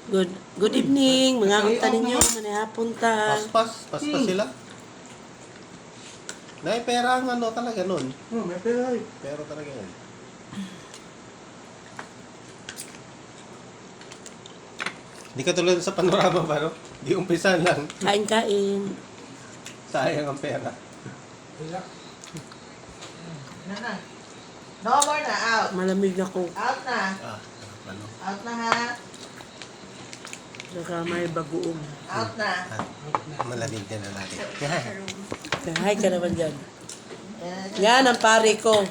Good evening, mga unta ninyo, manihapon ta. Paspas sila. May pera ang ano talaga nun. May pera eh. Pero talaga yan. Hindi ka tulad sa panorama ba, no? Di umpisa lang. Kain-kain. Sayang ang pera. Wala. Na. No more na, out. Malamig na ko. Out na. Ano? Out na ha. Saka may bagoong. Out na. Malamig ka na natin. Hi ka naman dyan. Yan ang pare ko.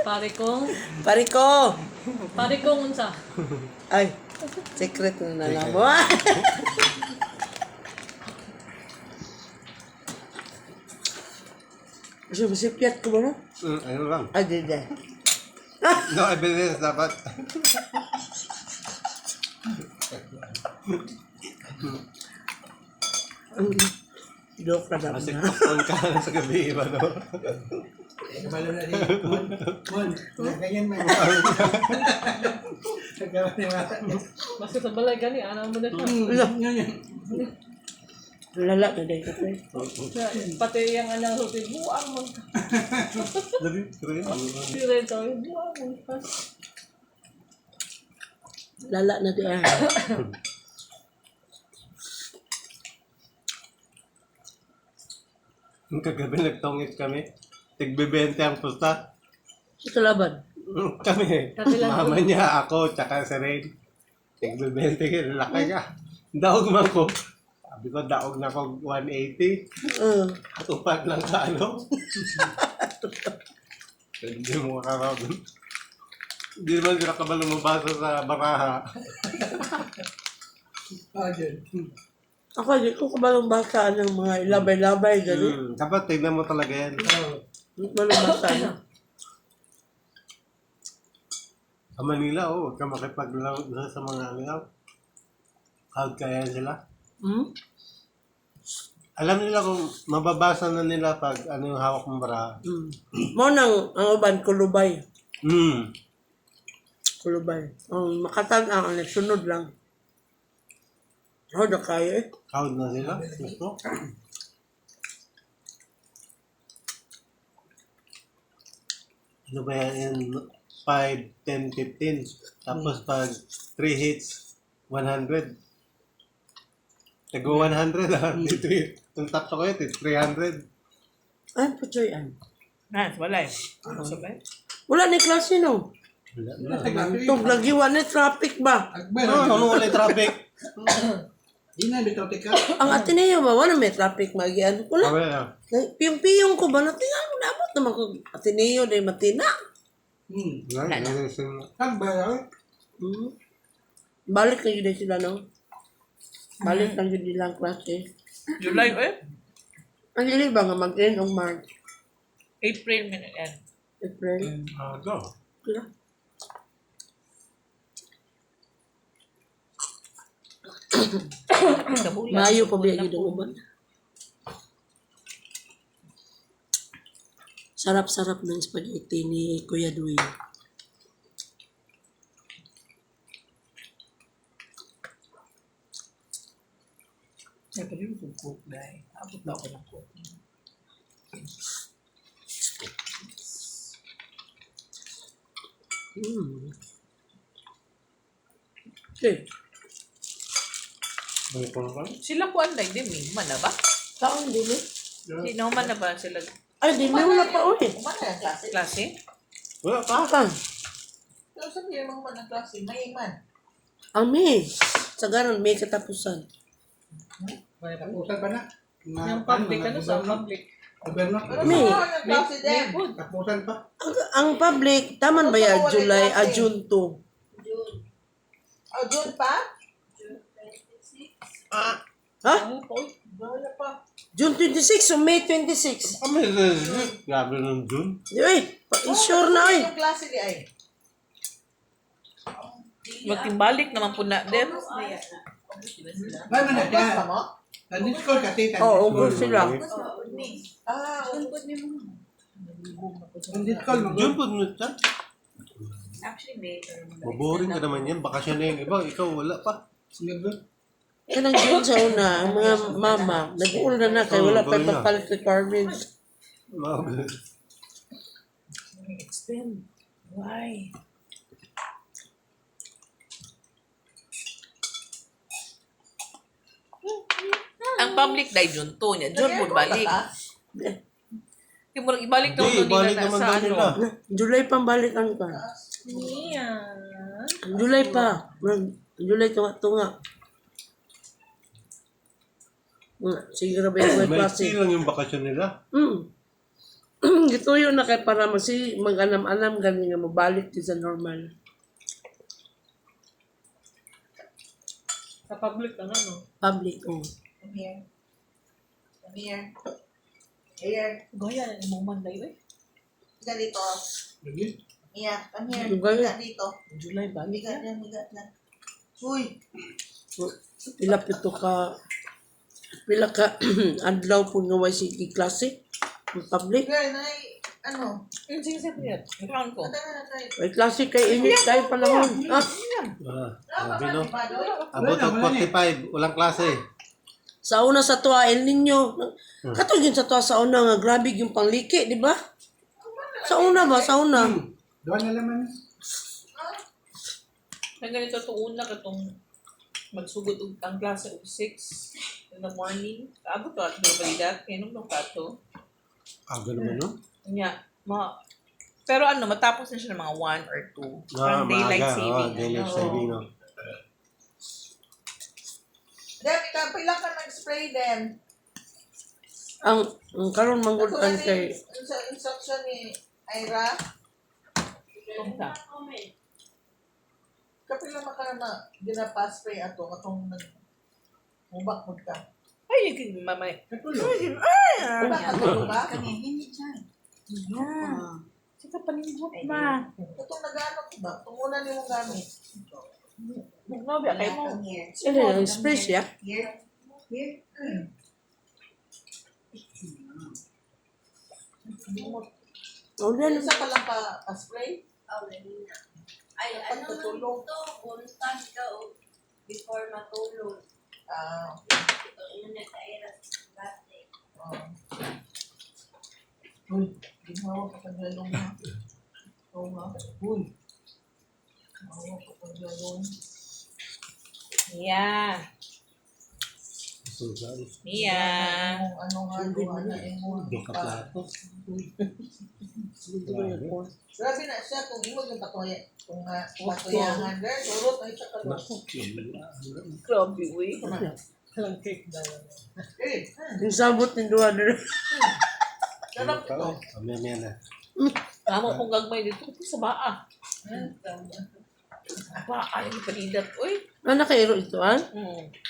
Pare ko. Pare ko! Pare ko unsa. Ay, secret na lang mo. Gusto mo sipiat ko ba no? Ano lang. Ay, di. No evidence dapat. Joke ka dapat Kasi na. kapon ka na sa gabi, iba, no? Balo na rin. Mon, ganyan man. Nagkawa ni Mara. Basta sa balay gani ana mo na siya. Ganyan. Lala na dahil ka eh. Pati yung anang rutin buang mo. Dali, pero yun. Dire to buang mo. Lala na dahil. Yung kagabi nagtongit kami. Tigbibente ang pusta. Ito laban. Kami. Kabilang Mama niya, ako, tsaka si Rain. Tigbibente ka, laki ka. Daog man ko. Sabi ko, daog na ko 180. Tupad lang sa ano. Hindi mo makakaroon. Hindi naman sila kabalo mabasa sa baraha. Dyan. Ako, di ko kabalong basaan ng mga ilabay-labay, gano'n. Dapat tignan mo talaga yan. Di ko balong basaan. Sa Manila, huwag ka makipaglaro sa mga aligaw. Hard kaya sila. Alam nila kung mababasa na nila pag ano yung hawak mong baraha. Mo nang ang uban, kulubay. Hmm. Kulubay. Ang makatan ang sunod lang. Oh, na kaya eh. Hawak na sila. Gusto. Ano ba yan? 5, 10, 15. Tapos pag 3 hits, 100. Tago 100 ah. Dito yun. Itong tatlo ko yun, 300. Ay, putsoy an. Wala eh. Sabay. Wala ni klase no. Wala. Itong lagiwan ni traffic ba? Agber. Ano wala yung traffic? Di na bitaw tika. Ang Ateneo ba? Wala may traffic magian. Wala. Sabi ah. Piyong-piyong ko ba? Natingan mo dapat naman ko Ateneo dahil matina. Agber. Balik na yun sila no. Balik lang yun nilang klase. July eh. Ang hindi ba nga mag-end o March? April minute yan. April? Go. Kira? Mayo pa biya yun ang uban. Sarap-sarap ng spaghetti ni Kuya Dwayne. Ay, pwede mo kong cook dahil. Abot na ako ng cook. Okay. Ano ko naman? Sila ko anday din eh. Mana ba? Saan din eh? Di naman na ba sila Ay, di may wala pa ulit. Umana ang klase. klase? Wala pa. Saan? Pero sabi yung mga ng klase, may man. Ami. Sa ganon, may katapusan. Tapusan pa na. Yung public, ano sa public? Agber na. Pero May. sa mga ng klase din. Tapusan pa. Ang public, taman ba yan? July, June 2. Oh, June pa? Ha? Wala pa. June 26 o May 26? Kami, grabe ng June. Uy, sure na eh. Yung klase di ay. Magtimbalik naman po na din. Ay, man na Basta siya. mo? Discord kasi. Oo, ubos sila. Ah, Discord mo. June po nyo siya. Actually, later. Maboring ka naman yan. Bakasyon na yung iba. Ikaw wala pa. Sinagot. Kanang yun sa una, ang mga mama, nag-uul na kay wala pa Oo, ganun na. ipapalit requirements. Extend. Why? Ang public day June 2 niya. June po balik. Hindi mo lang ibalik daw Hindi, doon balik nila na naman sa daw ano. nila. July pa balikan ka. Niya. July pa. July ka ito nga. Sige na ba yung may Maiksi klase? lang yung bakasyon nila. Ito yun na kay para mag-anam-anam galing nga mabalik din sa normal. Sa public, ano, no? Public, oh. Come here. Come here. Here. Gaya na yung mga manday, eh. Higa dito. Lagi. Mia, come here. Higa. Higa dito. July ba? Higa dyan, higa dyan. Uy. Pila pito ka adlaw po nga way sige klase ng public. Girl, ano? Sige, sige. Crown ko. Punta na tayo. May klase kay init kay panahon. Sabi no. Abot og 45. Walang klase. Sa una sa tuwa El Nino. Katong yun sa tuwa sa una nga grabe yung pangliki, di ba? Sa una ba? Sa una. Doon na laman. Ang ganito ito una katong magsugod ang klase of 6 in the morning. Abot ko at balidat. Kaya nung kato. Aga naman no? Nya, pero ano, matapos na siya ng mga 1 or 2. Parang daylight saving. Daylight ano. saving no. Dem, ikaw pila ka nag-spray, Dem. Ang karon manggod Ito kan na kay sa instruction ni Ira. Kumta. Kapila maka na ginapa-spray ato katong mubak mo ka. Ay, yung mamay. Wala ka tulog ka? Sika panibot ma. Katong nag-ano ko ba? Tunguna ni mong gamit. Nagnobi, kay mo. ano ang spray siya. Here. Here. O yan. Isa ka lang pa-spray? Ay, ano Pagkatulog. to? Buntag ka o before matulog. Ah, Ito, inunod na iras dati. uy, ginawa ka paglalong na. Oo nga. Uy. Ginawa ka paglalong. Mia. Mia. Ano nga, gawa na mo. Yung kaplato. Grabe na siya kung imo yung patuya. Kung patuyangan, girl, turot ay sa kalwa. Grabe, uy. Walang cake daw. Eh, Yung sabot ni duha na. sarap ito. Mamaya na. Tama kong gagmay dito. Ito sa baa. Baa, yung palidat. Uy. Ano kairo ito, ah?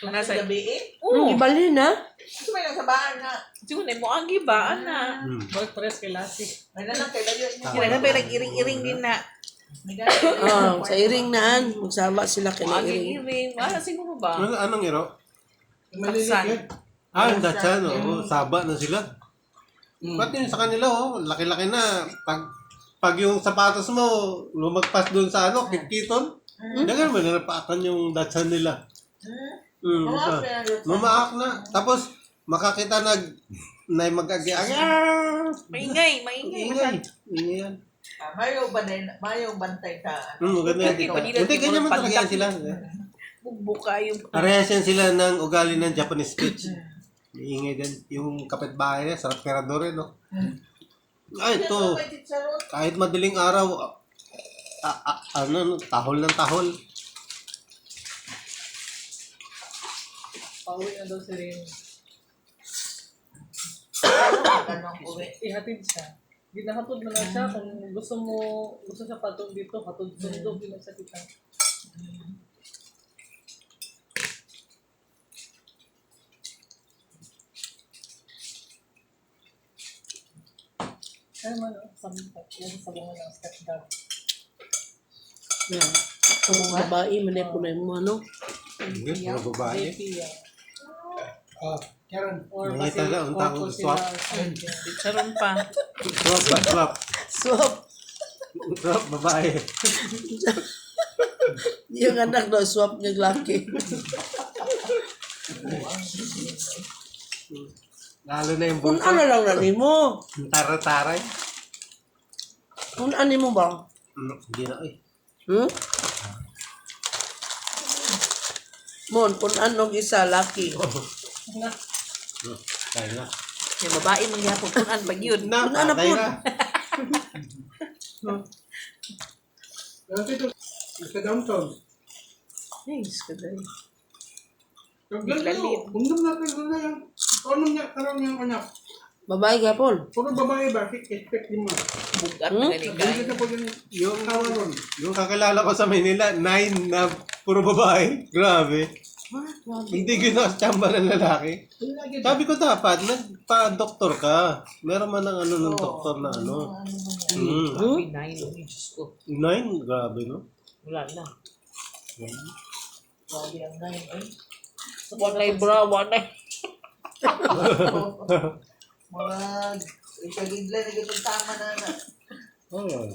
Kung Nasa nasa... gabi eh. Oo. Ibali na. Gusto mo yung sabaan na. Siguro na mo ang giba, ana. Work press kay Lassie. May nalang kay layo niya. Kaya na ba nag-iring-iring din na. May ganun. Sa iring naan. Magsama sila kay Ang iring. iring. Ah, siguro ba? Anong iro? Taksan. Ang Dachan, saba na sila. Pati yung sa kanila, laki-laki na. Pag yung sapatos mo, lumagpas doon sa kitkiton, dagan mo nalapakan yung Dachan nila. Mamaak na. Tapos, makakita mag-agi-agi. Maingay. Ingay. Ingay yan. Mayong bantay ka. Maganda yan. Hindi, ganyan man talaga yan sila. Bugbuka yung... Parehas yan sila ng ugali ng Japanese speech. Iingay din. Yung kapitbahay niya, sarap kerador no? Ay, ito. Kahit madaling araw, tahol ng tahol. Pauwi na daw si Rin. Ihatid siya. Ginahatod mo na siya kung gusto siya patong dito, hatod sundo, pinagsa kita. Ay man, sampat. Yan sa mga ng stepdad. Yeah. Ang mga babae, manay po na yung mga ano. Mga babae. Pia. Karen. Or Mga tala, ang tawag swap. Charon pa. Swap. Swap. Swap, babae. Yung anak daw, swap niya laki. Lalo na yung Kung buko. ano lang na mo. Yung tara-taray. Kung ano mo ba? Hindi na eh. Hmm? Mon, kung anong isa, laki. Kaya na. Yung babae mo niya pupunan pag yun. Na, Ano patay po? na. Dati ito, sa downtown. Nice, kagay. Lalim. Undang natin na yan. Paano niya, karang niyang anak? Babae gapon. Puro babae ba? Expect mo. Bugat Hmm? na galing Ganito na po yung tawa ron. Yung kakilala ko sa Manila, 9 na puro babae. Grabe. Hindi ginastamba ng lalaki. Sabi ko dapat, nagpa-doktor ka. Meron man ng ano ng doktor na ano. Grabe, 9 ang Diyos ko. 9? Grabe, no? Wala na. Grabe ang 9 eh. One eye bra, one eye. Mga ikagigla na gitong tama na na. Oh.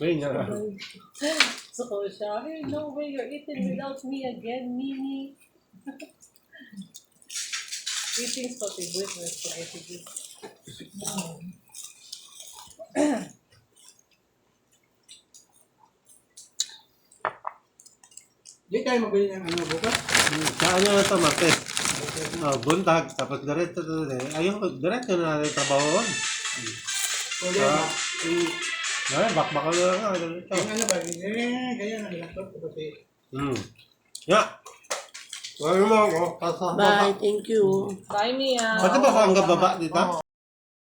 Wait, nga. So siya, hey, no way, you're eating without me again, Mimi. Eating spaghetti with spaghetti. Di tayo mabili ng ano bukas. Sa ano na ito, Martes? Buntag, tapos diretso na rin. Ayun, diretso na natin trabahoon. Pwede ba? Ay, bakbaka na nga. Diretso. Yung ano ba? Ganyan ang laptop. Kasi Ya. Wala mo ako. Bye, thank you. Bye, Mia. Pati ba ako hanggang baba dito?